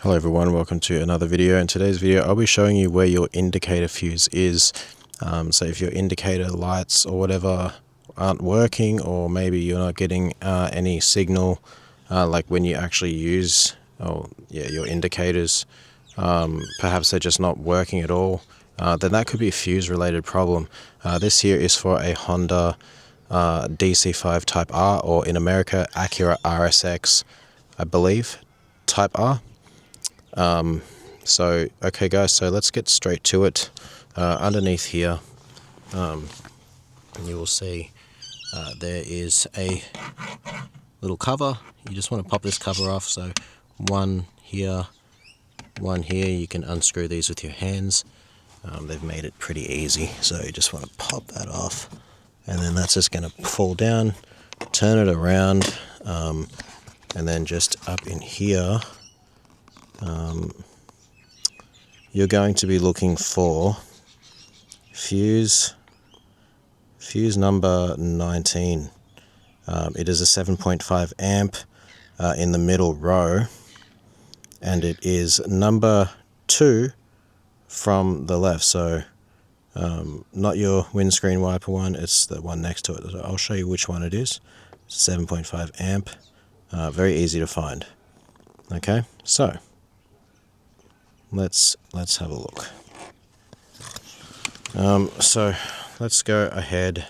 Hello everyone, welcome to another video. In today's video I'll be showing you where your indicator fuse is. So if your indicator lights or whatever aren't working, or maybe you're not getting any signal like when you actually use your indicators, perhaps they're just not working at all, then that could be a fuse related problem. This here is for a Honda DC5 Type R, or in America Acura RSX, I believe, Type R. Okay guys, so let's get straight to it. Underneath here, you will see there is a little cover. You just want to pop this cover off. So one here, you can unscrew these with your hands. They've made it pretty easy, so you just want to pop that off, and then that's just going to fall down, turn it around, and then just up in here, you're going to be looking for fuse number 19. It is a 7.5 amp in the middle row, and it is number 2 from the left. So not your windscreen wiper one, it's the one next to it. So I'll show you which one it is. It's 7.5 amp, very easy to find. Okay, so let's have a look. So let's go ahead.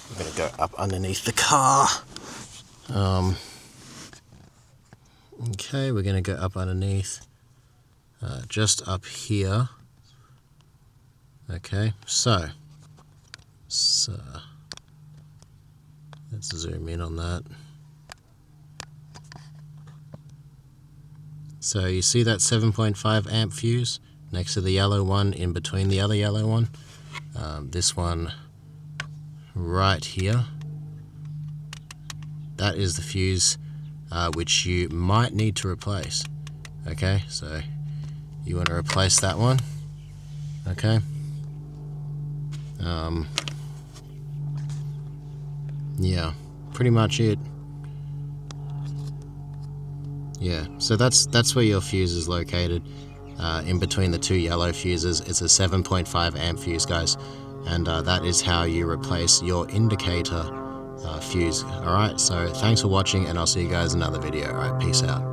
We're going to go up underneath the car. Okay, we're going to go up underneath, just up here. Okay, so let's zoom in on that. So you see that 7.5 amp fuse next to the yellow one, in between the other yellow one. This one right here, that is the fuse which you might need to replace. Okay, so you want to replace that one. Okay. Yeah, pretty much it. Yeah, so that's where your fuse is located, in between the two yellow fuses. It's a 7.5 amp fuse, guys, and that is how you replace your indicator fuse. Alright, so thanks for watching, and I'll see you guys in another video. Alright, peace out.